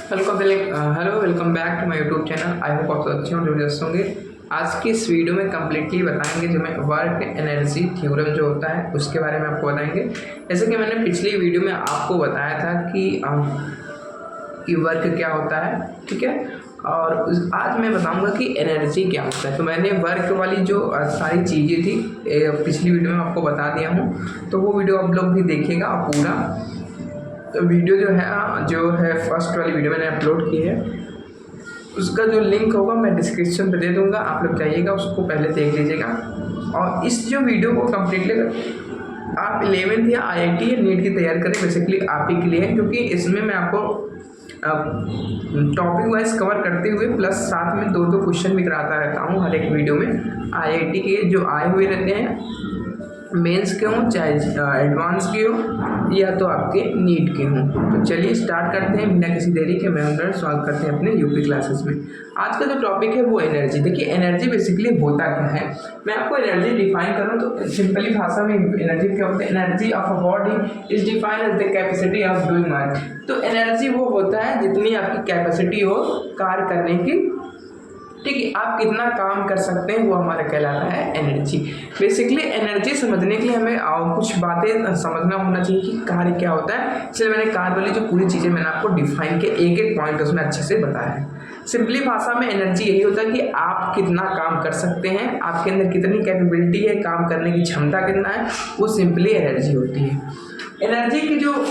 Hello welcome back to my YouTube channel. I hope आप अच्छे होंगे, जबरदस्त होंगे। आज की इस वीडियो में कम्प्लीटली बताएंगे जो मैं वर्क एनर्जी थ्योरम जो होता है उसके बारे में आपको बताएंगे। जैसे कि मैंने पिछली वीडियो में आपको बताया था कि वर्क क्या होता है, ठीक है। और आज मैं बताऊंगा कि एनर्जी क्या होता है। तो मैंने वर्क वाली जो सारी चीज़ें थी पिछली वीडियो में आपको बता दिया हूँ, तो वो वीडियो आप लोग भी देखिएगा पूरा। तो वीडियो जो है फर्स्ट वाली वीडियो मैंने अपलोड की है, उसका जो लिंक होगा मैं डिस्क्रिप्शन पे दे दूंगा, आप लोग जाइएगा उसको पहले देख लीजिएगा। और इस जो वीडियो को कम्प्लीटली आप 11th या IIT या नीट की तैयारी करें, बेसिकली आप ही के लिए है, क्योंकि इसमें मैं आपको टॉपिक वाइज कवर करते हुए प्लस साथ में दो क्वेश्चन भी कराता रहता हूँ हर एक वीडियो में। IIT के जो आए हुए रहते हैं, मेंस के हों चाहे एडवांस के हो या तो आपके नीट के हों। तो चलिए स्टार्ट करते हैं बिना किसी देरी के। मैं उधर सॉल्व करते हैं अपने यूपी क्लासेस में। आज का जो टॉपिक है वो एनर्जी। देखिए एनर्जी बेसिकली होता क्या है, मैं आपको एनर्जी डिफाइन करूं तो सिंपली भाषा में एनर्जी क्या होता है। Energy of a body is defined as the capacity of doing work. तो एनर्जी वो होता है जितनी आपकी कैपेसिटी हो कार्य करने की, ठीक है। आप कितना काम कर सकते हैं वो हमारा कहलाता है एनर्जी। बेसिकली एनर्जी समझने के लिए हमें कुछ बातें समझना होना चाहिए कि कार्य क्या होता है। इसलिए मैंने कार्य वाली जो पूरी चीज़ें मैंने आपको डिफाइन किया, एक एक पॉइंट उसमें अच्छे से बताया है। सिंपली भाषा में एनर्जी यही होता है कि आप कितना काम कर सकते हैं, आपके अंदर कितनी कैपेबिलिटी है, काम करने की क्षमता कितना है, वो सिंपली एनर्जी होती है। एनर्जी की जो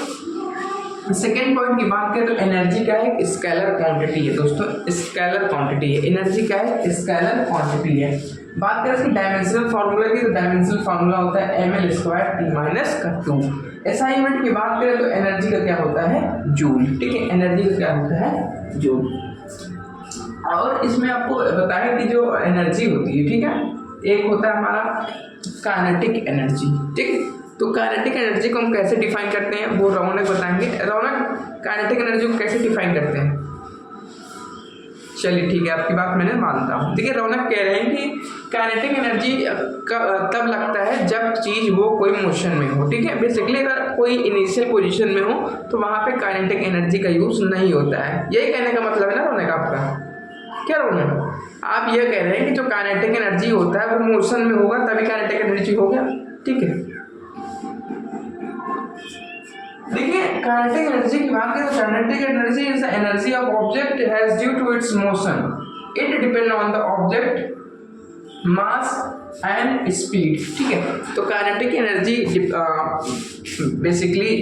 सेकेंड पॉइंट की बात करें तो एनर्जी क्या है, स्केलर क्वांटिटी है दोस्तों, स्केलर क्वांटिटी है। एनर्जी क्या है, स्केलर क्वांटिटी है। बात करें इसकी डायमेंशनल फार्मूला की, तो डायमेंशनल फार्मूला होता है ml² T-2। SI यूनिट की बात करें तो एनर्जी का क्या होता है, जूल, ठीक है। एनर्जी का क्या होता है, जूल। और इसमें आपको बताया कि जो एनर्जी होती है, ठीक है, एक होता है हमारा काइनेटिक एनर्जी, ठीक है। तो काइनेटिक एनर्जी को हम कैसे डिफाइन करते हैं वो रौनक बताएंगे। रौनक काइनेटिक एनर्जी को कैसे डिफाइन करते हैं, चलिए ठीक है, आपकी बात मैंने मानता हूँ। देखिए रौनक कह रहे हैं कि काइनेटिक एनर्जी तब लगता है जब चीज़ वो कोई मोशन में हो, ठीक है। बेसिकली अगर कोई इनिशियल पोजीशन में हो तो वहाँ पे काइनेटिक एनर्जी का यूज़ नहीं होता है। यही कहने का मतलब है ना रौनक आपका, क्या रौनक आप ये कह रहे हैं कि जो काइनेटिक एनर्जी होता है वो मोशन में होगा तभी काइनेटिक एनर्जी हो गया, ठीक है। देखिए काइनेटिक एनर्जी की बात करें तो kinetic energy is the energy of object has due to its motion. It depend on the object mass and speed, ठीक है। तो काइनेटिक एनर्जी बेसिकली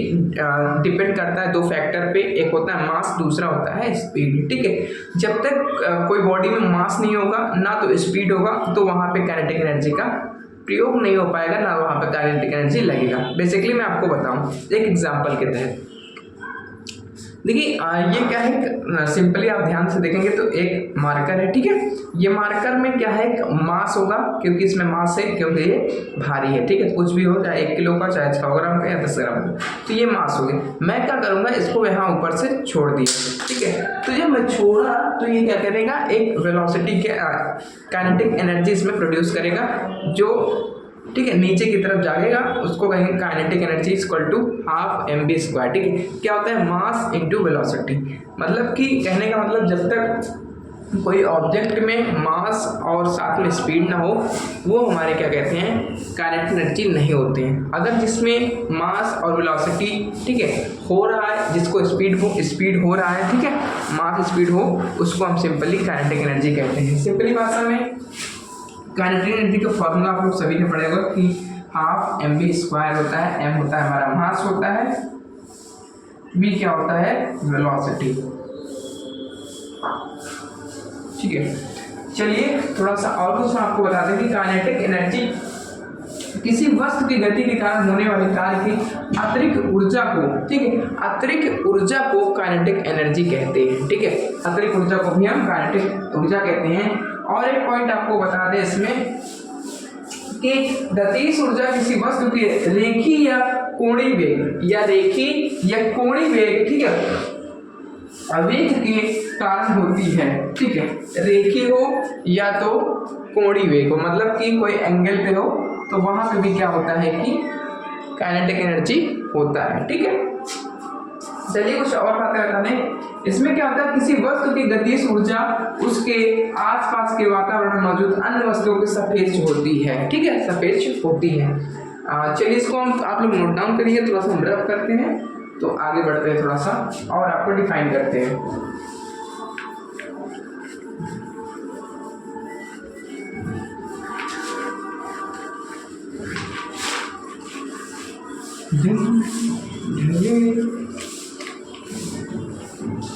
डिपेंड करता है दो फैक्टर पे, एक होता है मास, दूसरा होता है स्पीड, ठीक है। जब तक कोई बॉडी में मास नहीं होगा ना तो स्पीड होगा, तो वहाँ पे काइनेटिक एनर्जी का प्रयोग नहीं हो पाएगा, ना वहाँ पे काइनेटिक एनर्जी लगेगा। बेसिकली मैं आपको बताऊं एक एग्जांपल के तहत। देखिए ये क्या है, सिंपली आप ध्यान से देखेंगे तो एक मार्कर है, ठीक है। ये मार्कर में क्या है, मास होगा, क्योंकि इसमें मास है, क्योंकि ये भारी है, ठीक है। कुछ भी हो, चाहे 1 किलो का, चाहे 100 ग्राम का या 10 ग्राम का, तो ये मास हो गया। मैं क्या करूँगा, इसको यहाँ ऊपर से छोड़ दिया, ठीक है। तो जब मैं छोड़ा तो ये क्या करेगा, एक वेलोसिटी के काइनेटिक एनर्जी इसमें प्रोड्यूस करेगा, जो ठीक है नीचे की तरफ जाएगा, उसको कहेंगे kinetic energy equal to ½ mv², ठीक है। क्या होता है, मास इनटू वेलोसिटी। मतलब कि कहने का मतलब जब तक कोई ऑब्जेक्ट में मास और साथ में स्पीड ना हो वो हमारे क्या कहते हैं, काइनेटिक एनर्जी नहीं होते हैं। अगर जिसमें मास और वेलोसिटी, ठीक है, हो रहा है, जिसको स्पीड हो रहा है, ठीक है, मास स्पीड हो, उसको हम सिंपली काइनेटिक एनर्जी कहते हैं। सिंपली भाषा में काइनेटिक एनर्जी का फॉर्मूला आप लोग सभी ने पढ़ा होगा कि ½ mv² होता है। m होता है हमारा मास होता है, v क्या होता है, वेलोसिटी, ठीक है। चलिए थोड़ा सा और कुछ आपको बता दें कि काइनेटिक एनर्जी किसी वस्तु की गति के कारण होने वाले कार्य की अतिरिक्त ऊर्जा को, ठीक है, अतिरिक्त ऊर्जा को काइनेटिक एनर्जी कहते हैं, ठीक है। अतिरिक्त ऊर्जा को भी हम काइनेटिक ऊर्जा कहते हैं। और एक पॉइंट आपको बता दें इसमें कि गतिज ऊर्जा किसी वस्तु के रेखीय या कोणीय वेग ठीक है, आवेग के कारण होती है, ठीक है। रेखीय हो या तो कोणीय वेग हो, मतलब कि कोई एंगल पे हो, तो वहां पे भी क्या होता है कि काइनेटिक एनर्जी होता है, ठीक है। चलिए कुछ और बातें बताने। इसमें क्या होता है, किसी वस्तु की गतिज ऊर्जा उसके आसपास के वातावरण में मौजूद अन्य वस्तुओं के सापेक्ष होती है, ठीक है, सापेक्ष होती है। चलिए इसको हम आप लोग नोट डाउन करिए, थोड़ा सा हम रफ करते हैं तो आगे बढ़ते हैं थोड़ा सा और आपको डिफाइन करते हैं।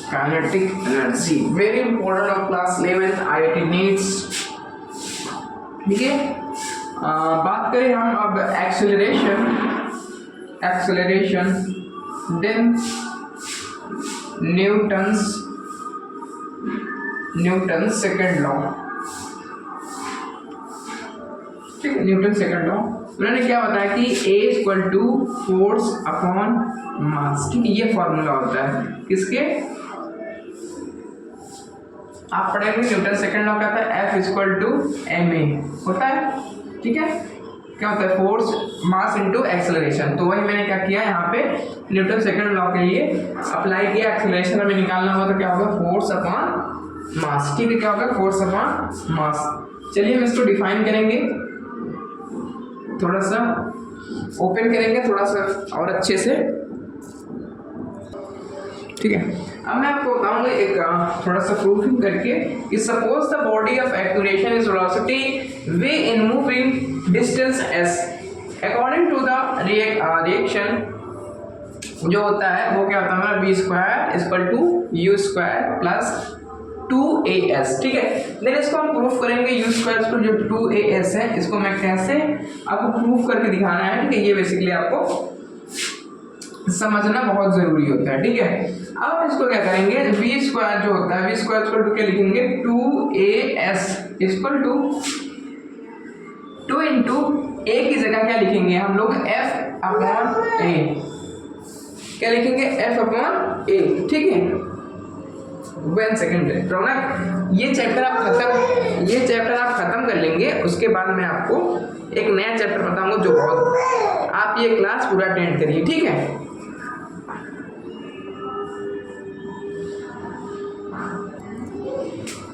Kinetic energy very important of class 11 IIT needs, ठीक है। बात करें हम अब acceleration then Newton second law, ठीक है। न्यूटन सेकंड लॉ उन्होंने क्या बताया कि A equal to force upon mass, ठीक है, ये फॉर्मूला होता है किसके, आप पढ़ेंगे न्यूटन सेकंड लॉ का था F इक्वल टू ma होता है, ठीक है। क्या होता है, फोर्स मास इनटू एक्सेलरेशन। तो वही मैंने क्या किया यहाँ पे न्यूटन सेकंड लॉ के लिए अप्लाई किया। एक्सेलरेशन हमें निकालना होगा तो क्या होगा, फोर्स अपॉन मास, ठीक है, क्या होगा, फोर्स अपॉन मास। चलिए हम इसको डिफाइन करेंगे, थोड़ा सा ओपन करेंगे थोड़ा सा और अच्छे से, ठीक है। अब मैं आपको बताऊंगा एक थोड़ा सा प्रूफिंग करके कि suppose the body of acceleration is velocity v in moving distance s according to the reaction जो होता है वो क्या होता है हमारा v square equal to u square plus 2as, ठीक है। देन इसको हम प्रूफ करेंगे u स्क्वायर इक्वल जो 2as है, इसको मैं कैसे आपको प्रूफ करके दिखाना है, ठीक है। ये बेसिकली आपको समझना बहुत जरूरी होता है, ठीक है। अब हम इसको क्या करेंगे, v स्क्वायर जो होता है v स्क्वायर इक्वल टू क्या लिखेंगे, 2as equal to 2 into a की जगह क्या लिखेंगे हम लोग, f अपॉन a, क्या लिखेंगे, f अपॉन a, ठीक है। 1 सेकेंड रौनक, ये चैप्टर आप खत्म कर लेंगे, उसके बाद मैं आपको एक नया चैप्टर बताऊंगा जो बहुत, आप ये क्लास पूरा अटेंड करिए, ठीक है।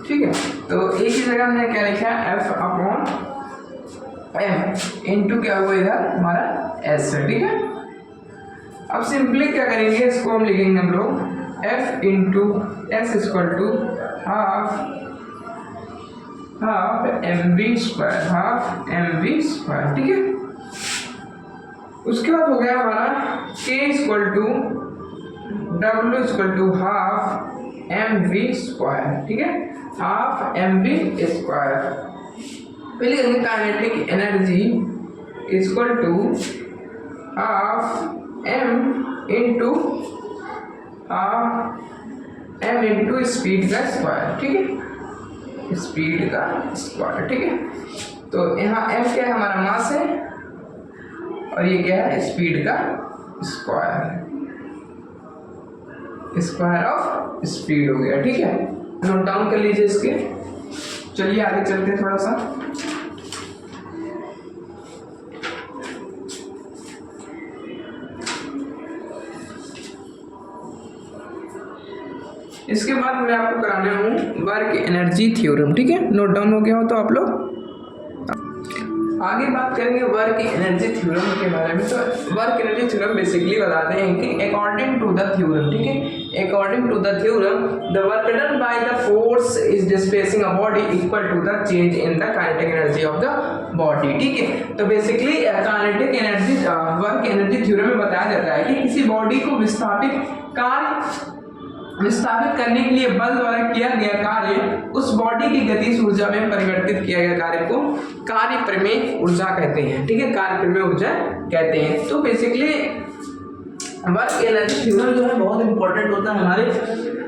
ठीक है, तो एक ही जगह हमने क्या लिखा है, f अपॉन m इंटू क्या हुआ इधर हमारा s है, ठीक है। अब सिंपली क्या करेंगे, इसको हम लिखेंगे हम लोग f into s equal to half mv square, ठीक है। उसके बाद हो गया हमारा k equal to w equal to half mv square, ठीक है, हाफ mv स्क्वायर। पहले करेंगे kinetic energy equal to half m into m into speed का स्क्वायर, ठीक है, स्पीड का स्क्वायर, ठीक है। तो यहाँ m क्या है, हमारा मास है, और ये क्या है, स्पीड का स्क्वायर, स्क्वायर ऑफ स्पीड हो गया, ठीक है। नोट डाउन कर लीजिए इसके। चलिए आगे चलते हैं थोड़ा सा। इसके बाद मैं आपको कराने हूँ वर्क एनर्जी थ्योरम, ठीक है। नोट डाउन हो गया हो तो आप लोग आगे बात करेंगे वर्क एनर्जी थ्योरम के बारे में। तो वर्क एनर्जी थ्योरम बेसिकली बताते हैं कि अकॉर्डिंग टू द थ्योरम, ठीक है, according to the theorem the work done by the force is displacing a body equal to the change in the kinetic energy of the body, ठीक है। तो basically kinetic energy work energy theorem में बताया जाता है कि किसी body को विस्थापित करने के लिए बल द्वारा किया गया कार्य उस बॉडी की गतिज ऊर्जा में परिवर्तित किया गया कार्य को कार्य प्रमेय ऊर्जा कहते हैं, ठीक है, कार्य प्रमेय ऊर्जा कहते हैं। तो बेसिकली वर्क एनर्जी थ्योरम जो है बहुत इंपॉर्टेंट होता है हमारे,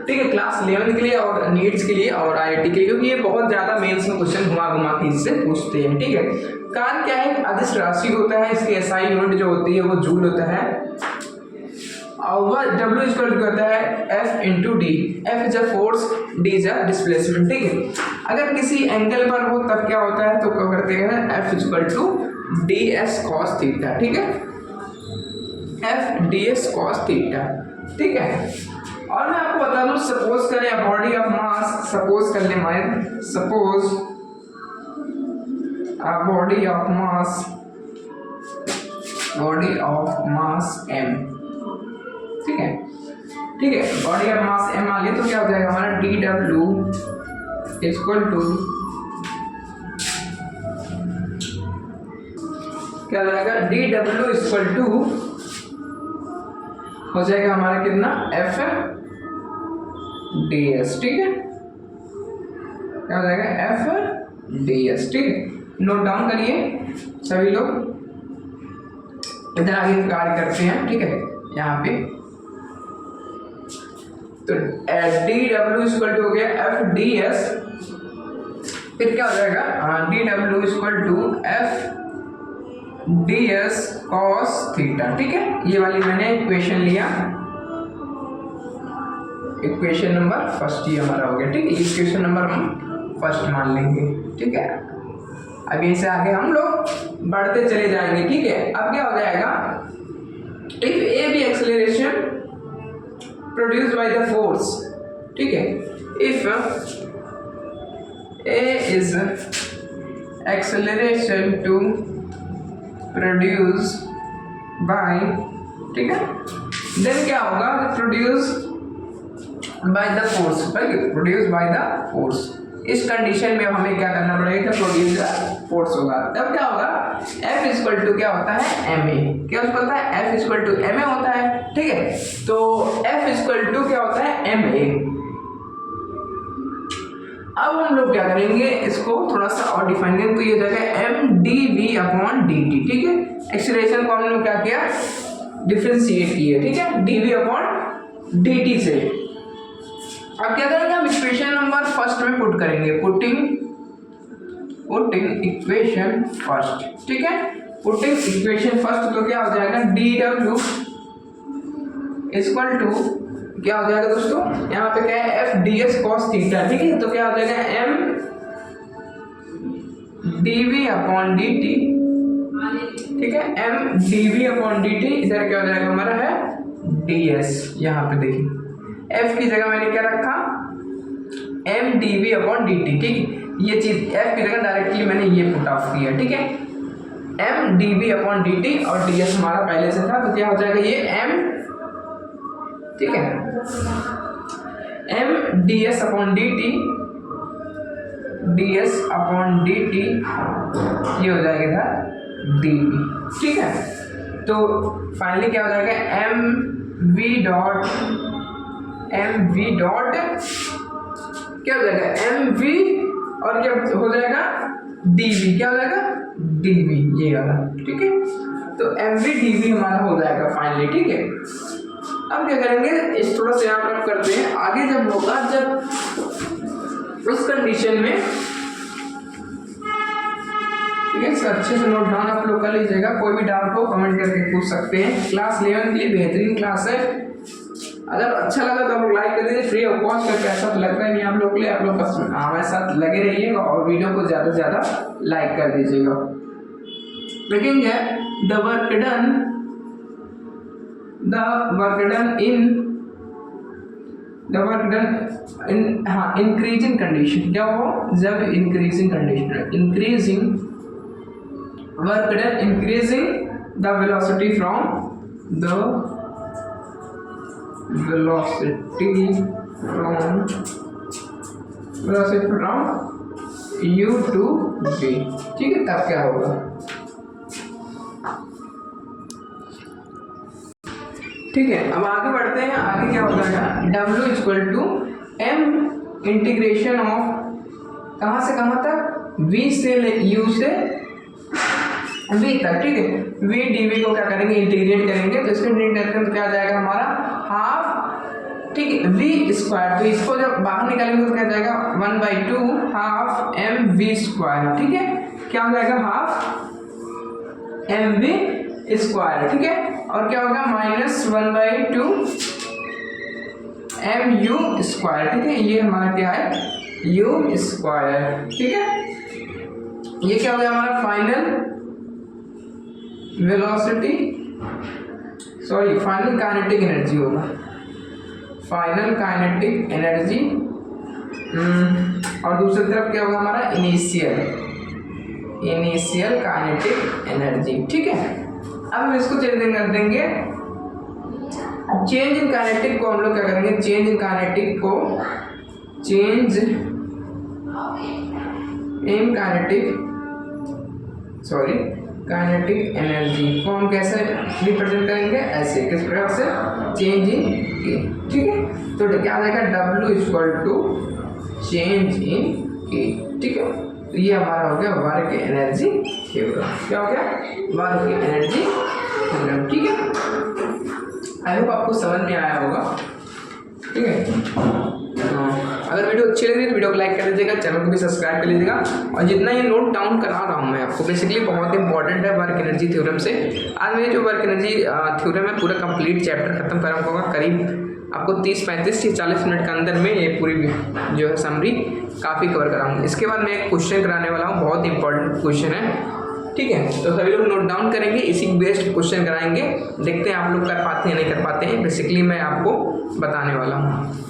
ठीक है, क्लास 11 के लिए और नीट्स के लिए और IIT के लिए, क्योंकि ये बहुत ज्यादा मेंस में क्वेश्चन घुमा के इससे पूछते हैं, ठीक है। कार्य क्या है, अदिश राशि होता है, इसकी SI यूनिट जो होती है वो जूल होता है, और W इक्वल टू होता है F into D. F is a force, D is a displacement, ठीक है। अगर किसी एंगल पर हो तब क्या होता है, तो क्या करते हैं F equal to ds cos theta, ठीक है। F D S cos theta, ठीक है। और मैं आपको बता दूं, सपोज करें बॉडी ऑफ मास, सपोज कर ले मैं, suppose a body of mass m, ठीक है, ठीक है, बॉडी ऑफ मास m मान लिया तो क्या हो जाएगा हमारा डी डब्ल्यू इक्वल टू क्या हो जाएगा, डी डब्ल्यू इक्वल टू हो जाएगा हमारा कितना, एफ डी एस, ठीक है, क्या हो जाएगा एफ डी एस, ठीक है। नोट डाउन करिए सभी लोग, इधर आगे कार्य करते हैं, ठीक है। यहाँ पे तो डी डब्ल्यू इक्वल टू हो गया एफ डी एस, फिर क्या हो जाएगा D W equal to F D S cos theta, ठीक है। ये वाली मैंने इक्वेशन लिया, इक्वेशन नंबर फर्स्ट ये हमारा हो गया, ठीक है। इक्वेशन नंबर हम फर्स्ट मान लेंगे, ठीक है। अब यहीं से आगे हम लोग बढ़ते चले जाएंगे, ठीक है। अब क्या हो जाएगा, if a be acceleration produced by the force, ठीक है, if a is acceleration to produce by, ठीक है, देन क्या होगा, produce by the force, produce by the force. इस कंडीशन में हमें क्या करना पड़ेगा, प्रोड्यूस द फोर्स होगा, तब क्या होगा, F इक्वल टू क्या होता है ma, क्या होता है F इक्वल टू ma होता है, ठीक है। तो F इक्वल टू क्या होता है ma। अब हम लोग क्या करेंगे, इसको थोड़ा सा और डिफाइन करेंगे, तो ये हो जाएगा M D V upon D T, ठीक है। एक्सीलरेशन को हम लोग क्या किया, डिफरेंशिएट किया, ठीक है, D V upon D T से। अब क्या करेंगे, हम इक्वेशन नंबर फर्स्ट में पुट करेंगे, पुटिंग इक्वेशन फर्स्ट, ठीक है, पुटिंग इक्वेशन फर्स्ट, तो क्या हो जाएगा डी डब्ल्यू इक्वल टू क्या हो जाएगा दोस्तों, यहाँ पे क्या है F D S cos theta, ठीक है। तो क्या हो जाएगा M D V upon D T, ठीक है, M D V upon D T, इधर क्या हो जाएगा हमारा है डी एस। यहाँ पे देखिए एफ की जगह मैंने क्या रखा, M D V upon D T, ठीक है। ये चीज एफ की जगह डायरेक्टली मैंने ये पुट ऑफ किया, ठीक है, M D V upon D T, और डी एस हमारा पहले से था, तो क्या हो जाएगा ये एम, ठीक है, M D S upon D T, D S upon D T, ये हो जाएगा डी वी, ठीक है। तो फाइनली क्या हो जाएगा एम वी डॉट क्या हो जाएगा एम वी, और क्या हो जाएगा डी वी, क्या हो जाएगा डी वी, ये वाला, ठीक है। तो एम वी डी वी हमारा हो जाएगा फाइनली, ठीक है। अब क्या करेंगे, इस थोड़ा सा यहाँ पर करते हैं, आगे जब होगा, जब उस कंडीशन में, ठीक है, अच्छे से नोट डाउन आप लोग कर लीजिएगा, कोई भी डाउट हो कमेंट करके पूछ सकते हैं। क्लास 11 के लिए बेहतरीन क्लास है, अगर अच्छा लगा तो आप लोग लाइक कर दीजिए, फ्री ऑफ कॉस्ट का पैसा तो लगता ही नहीं आप लोग के लिए, आप लोग बस हमारे साथ लगे रहिएगा और वीडियो को ज़्यादा से ज़्यादा लाइक कर दीजिएगा। देखेंगे द वर्क डन हाँ इंक्रीजिंग कंडीशन, क्या हो, जब increasing condition, increasing work done increasing the velocity from u to v, ठीक है, तब क्या होगा, ठीक है। अब आगे बढ़ते हैं, आगे क्या हो जाएगा, w equal to m integration of कहाँ से कहाँ तक, v से u से v तक, ठीक है। v dv को क्या करेंगे, इंटीग्रेट करेंगे, तो इसको इंटीग्रेट करेंगे तो क्या आ जाएगा हमारा हाफ, ठीक है, v स्क्वायर, तो इसको जब बाहर निकालेंगे तो क्या जाएगा 1/2 हाफ एम वी स्क्वायर, ठीक है, क्या हो जाएगा हाफ एम वी स्क्वायर, ठीक है। और क्या होगा -1/2 एम यू स्क्वायर, ठीक है, ये हमारा क्या है यू स्क्वायर, ठीक है। ये क्या हो गया हमारा final velocity sorry final kinetic energy होगा, फाइनल काइनेटिक एनर्जी। और दूसरी तरफ क्या होगा हमारा, इनिशियल काइनेटिक एनर्जी। ठीक है, अब हम इसको चेंज कर देंगे। चेंज इन काइनेटिक को हम लोग क्या करेंगे, चेंज इन काइनेटिक को, चेंज इन काइनेटिक एनर्जी को हम कैसे रिप्रेजेंट करेंगे, ऐसे, किस प्रकार से, चेंज इन के। ठीक है, तो क्या आ जाएगा, W equal to change in K. ठीक है, तो ये हमारा हो गया वर्क एनर्जी थ्योरम। क्या हो गया, वर्क एनर्जी थ्योरम। ठीक है, आई होप आपको समझ में आया होगा। ठीक है, अगर वीडियो अच्छी लग रही है तो वीडियो को लाइक कर लीजिएगा, चैनल को भी सब्सक्राइब कर लीजिएगा। और जितना ये नोट डाउन करा रहा हूँ मैं आपको, बेसिकली बहुत इंपॉर्टेंट है वर्क एनर्जी थ्योरम से। आज मेरी जो वर्क एनर्जी थ्योरम है पूरा कंप्लीट चैप्टर खत्म करा होगा, करीब आपको 30-35 से 40 मिनट के अंदर में ये पूरी जो है समरी काफ़ी कवर कराऊंगा। इसके बाद मैं एक क्वेश्चन कराने वाला हूँ, बहुत इंपॉर्टेंट क्वेश्चन है। ठीक है, तो सभी लोग नोट डाउन करेंगे, इसी बेस्ड क्वेश्चन कराएंगे, देखते हैं आप लोग कर पाते हैं नहीं कर पाते हैं। बेसिकली मैं आपको बताने वाला हूँ।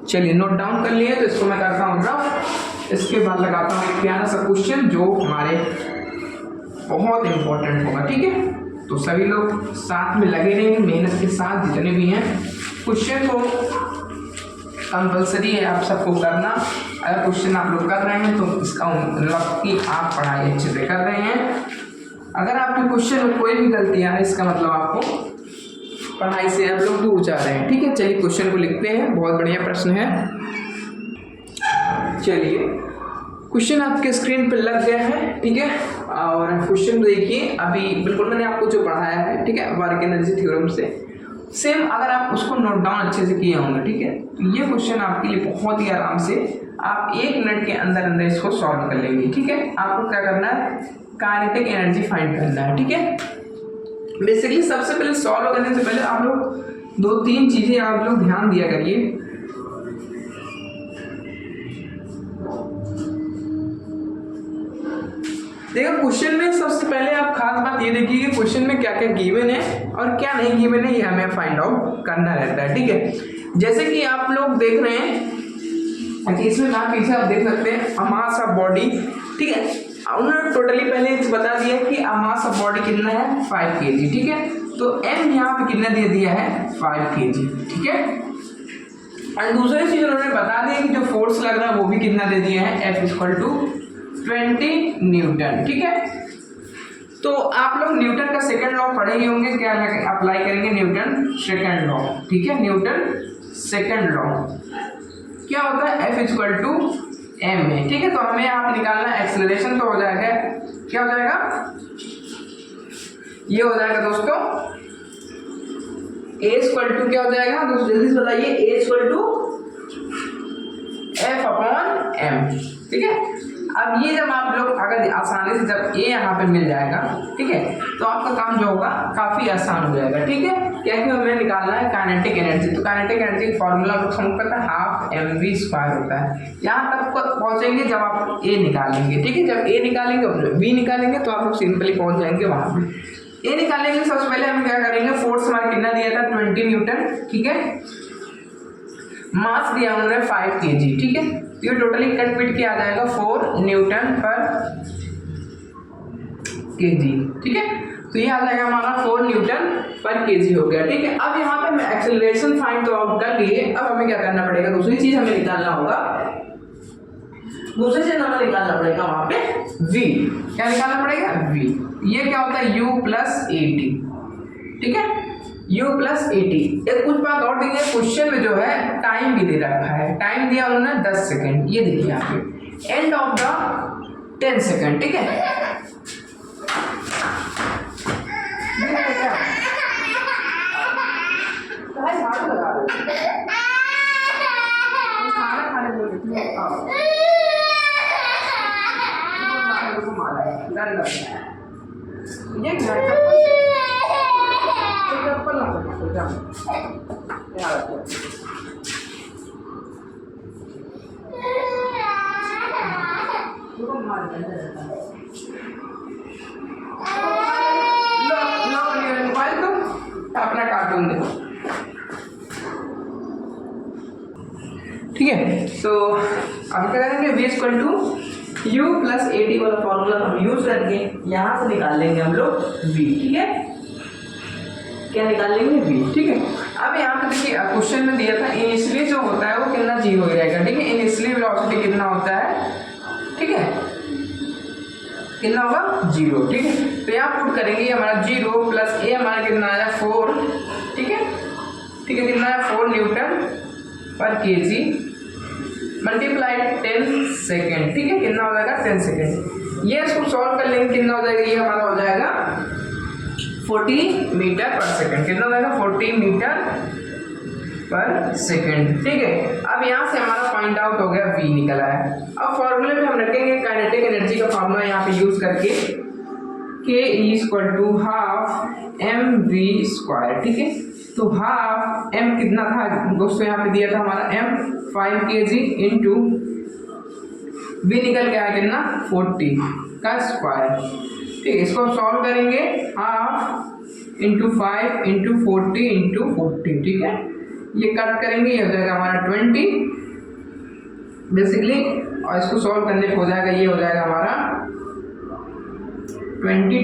चलिए नोट डाउन कर लिए, तो इसको मैं करता हूँ ड्राफ्ट। इसके बाद लगाता हूँ एक प्यारा सा क्वेश्चन जो हमारे बहुत इंपॉर्टेंट होगा। ठीक है, तो सभी लोग साथ में लगे रहेंगे मेहनत के साथ, जितने भी हैं। क्वेश्चन को कंपल्सरी है आप सबको करना। अगर क्वेश्चन आप लोग कर रहे हैं तो इसका मतलब कि आप पढ़ाई अच्छे से कर रहे हैं। अगर आपके क्वेश्चन में कोई भी गलती आ रही है, इसका मतलब आपको पढ़ाई से आप लोग दूर जा रहे हैं। ठीक है, चलिए क्वेश्चन को लिखते हैं, बहुत बढ़िया प्रश्न है। चलिए क्वेश्चन आपके स्क्रीन पर लग गया है। ठीक है, और क्वेश्चन देखिए, अभी बिल्कुल मैंने आपको जो पढ़ाया है, ठीक है, वर्क एनर्जी थ्योरम से सेम, अगर आप उसको नोट डाउन अच्छे से किए होंगे, ठीक है, तो ये क्वेश्चन आपके लिए बहुत ही आराम से आप 1 मिनट के अंदर अंदर इसको सॉल्व कर लेंगे। ठीक है, आपको क्या करना है, काइनेटिक एनर्जी फाइंड करना है। ठीक है, बेसिकली सबसे पहले सॉल्व करने से पहले आप लोग 2-3 चीज़ें आप लोग ध्यान दिया करिए। देखो क्वेश्चन में सबसे पहले आप खास बात ये देखिए कि क्वेश्चन में क्या क्या गिवन है और क्या नहीं गिवन है, ये हमें फाइंड आउट करना रहता है। ठीक है, जैसे कि आप लोग देख रहे हैं कि इसमें कहाँ पीछे आप देख सकते हैं मास ऑफ बॉडी। ठीक है, उन्होंने टोटली पहले बता दिया कि मास ऑफ बॉडी कितना है, 5 kg। ठीक है, तो m यहाँ पे कितना दे दिया है, 5 kg। ठीक है, और दूसरी चीज उन्होंने बता दिया कि जो फोर्स लग रहा है वो भी कितना दे दिया है, F = 20 न्यूटन। ठीक है, तो आप लोग न्यूटन का सेकंड लॉ पढ़े ही होंगे, क्या अप्लाई करेंगे, न्यूटन सेकंड लॉ। ठीक है, न्यूटन सेकंड लॉ क्या होता है, F = m है। ठीक है, तो हमें यहाँ पे निकालना है एक्सेलरेशन, तो हो जाएगा, क्या हो जाएगा, ये हो जाएगा दोस्तों A = क्या हो जाएगा दोस्तों, जल्दी से बताइए, A = F/m। ठीक है, अब ये जब आप लोग अगर आसानी से जब A यहाँ पे मिल जाएगा, ठीक है, तो आपका काम जो होगा काफ़ी आसान हो जाएगा। ठीक है, क्या कि हमें निकालना है काइनेटिक एनर्जी। तो काइनेटिक एनर्जी का फॉर्मूला समझ करता है 12mv² होता है। यहाँ तक पहुँचेंगे जब आप A निकालेंगे। ठीक है, जब A निकालेंगे और V निकालेंगे तो आप लोग सिंपली पहुँच जाएंगे वहाँ पे। A निकालेंगे सबसे पहले हम क्या करेंगे, फोर्स हमारा कितना दिया था, 20 न्यूटन। ठीक है, मास दिया उन्होंने 5 kg। ठीक है, ये टोटली कट पिट के आ जाएगा 4 न्यूटन पर kg। ठीक है, तो ये आ जाएगा हमारा 4 न्यूटन पर kg हो गया। ठीक है, अब यहाँ पे मैं एक्सेलरेशन फाइंड तो आउट कर लिए, अब हमें क्या करना पड़ेगा, दूसरी चीज हमें निकालना होगा, दूसरी चीज हमें निकालना पड़ेगा वहां पे v। क्या निकालना पड़ेगा, v। ये क्या होता है, u + at। ठीक है, u + at। एक कुछ बात और देखिए, क्वेश्चन में जो है टाइम भी दे रखा है, टाइम दिया उन्होंने 10 सेकंड। ये देखिए यहाँ पे एंड ऑफ द 10 सेकंड। ठीक है, अपना कार्टून देखो। ठीक है, तो अब क्या करेंगे, v equal to u plus A T वाला फॉर्मूला हम यूज करके यहाँ से निकाल लेंगे हम लोग v। ठीक है, क्या निकाल लेंगे v। ठीक है, अब यहाँ पे देखिए क्वेश्चन में दिया था इनिशियली जो होता है वो कितना जीरो ही रहेगा। ठीक है, इनिशियली वेलोसिटी कितना होता है, ठीक है, कितना होगा जीरो। ठीक है, तो यहाँ पुट करेंगे हमारा जीरो प्लस ए हमारा कितना आया 4। ठीक है, ठीक है, कितना है 4 न्यूटन पर केजी मल्टीप्लाइड 10 सेकेंड। ठीक है, कितना हो जाएगा 10 सेकेंड। ये इसको सॉल्व कर लेंगे, कितना हो जाएगा, ये हमारा हो जाएगा 40 मीटर पर सेकेंड। कितना हो जाएगा 40 मीटर पर सेकेंड। ठीक है, अब यहाँ से हमारा फाइंड आउट हो गया v निकला है। अब फॉर्मूले में हम रखेंगे काइनेटिक एनर्जी का फॉर्मूला यहाँ पे यूज करके k equal to half M V square. ठीक है, तो हाफ m कितना था दोस्तों, यहाँ पे दिया था हमारा m 5 kg इंटू v निकल के आया कितना 40 का स्क्वायर। ठीक है, इसको सॉल्व करेंगे, हाफ इंटू 5 इंटू 40 इंटू 40। ठीक है, ये कट करेंगे, ये हो जाएगा हमारा 20 बेसिकली, और इसको सॉल्व करने पे हो जाएगा, ये हो जाएगा हमारा 24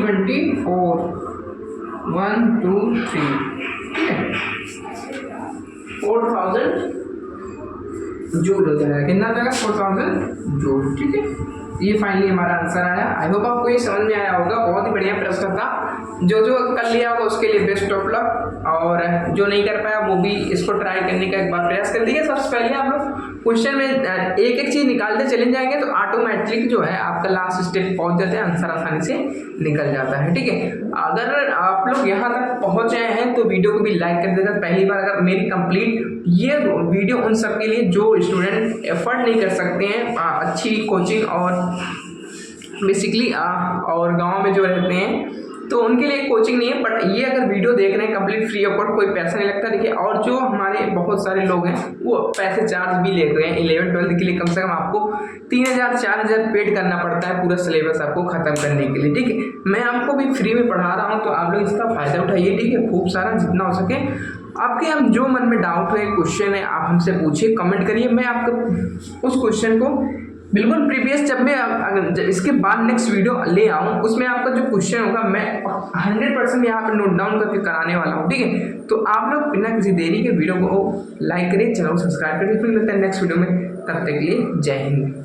1 2 3। ठीक है, 4000 जूल हो जाएगा। कितना हो जाएगा 4000 जूल। ठीक है, ये फाइनली हमारा आंसर आया। आई होप आपको ये समझ में आया होगा। बहुत ही बढ़िया प्रश्न था, जो कर लिया होगा उसके लिए बेस्ट ऑफ लक, और जो नहीं कर पाया वो भी इसको ट्राई करने का एक बार प्रयास कर दीजिए। सबसे पहले आप लोग क्वेश्चन में एक एक चीज़ निकालते चले जाएंगे तो ऑटोमेटिक जो है आपका लास्ट स्टेप पहुंच जाते हैं, आंसर आसानी से निकल जाता है। ठीक है, अगर आप लोग यहाँ तक पहुँच आए हैं तो वीडियो को भी लाइक कर देगा। पहली बार अगर मेरी कंप्लीट ये वीडियो उन सब के लिए जो स्टूडेंट एफर्ट नहीं कर सकते हैं अच्छी कोचिंग और बेसिकली और गांव में जो रहते हैं तो उनके लिए कोचिंग नहीं है, बट ये अगर वीडियो देख रहे हैं कंप्लीट फ्री ऑफ कॉस्ट, कोई पैसा नहीं लगता। देखिए, और जो हमारे बहुत सारे लोग हैं वो पैसे चार्ज भी ले रहे हैं 11-12 के लिए, कम से कम आपको 3000-4000 पेड करना पड़ता है पूरा सिलेबस आपको खत्म करने के लिए। ठीक है, मैं आपको भी फ्री में पढ़ा रहा हूँ, तो आप लोग इसका फायदा उठाइए। ठीक है, खूब सारा जितना हो सके आपके हम जो मन में डाउट है, क्वेश्चन है, आप हमसे पूछिए, कमेंट करिए। मैं आपको उस क्वेश्चन को बिल्कुल प्रीवियस जब मैं इसके बाद नेक्स्ट वीडियो ले आऊँ उसमें आपका जो क्वेश्चन होगा मैं 100% यहाँ पर नोट डाउन करके कराने वाला हूँ। ठीक है, तो आप लोग बिना किसी देरी के वीडियो को लाइक करिए, चैनल को सब्सक्राइब करिए। फिर मिलते हैं नेक्स्ट वीडियो में, तब तक के लिए जय हिंद।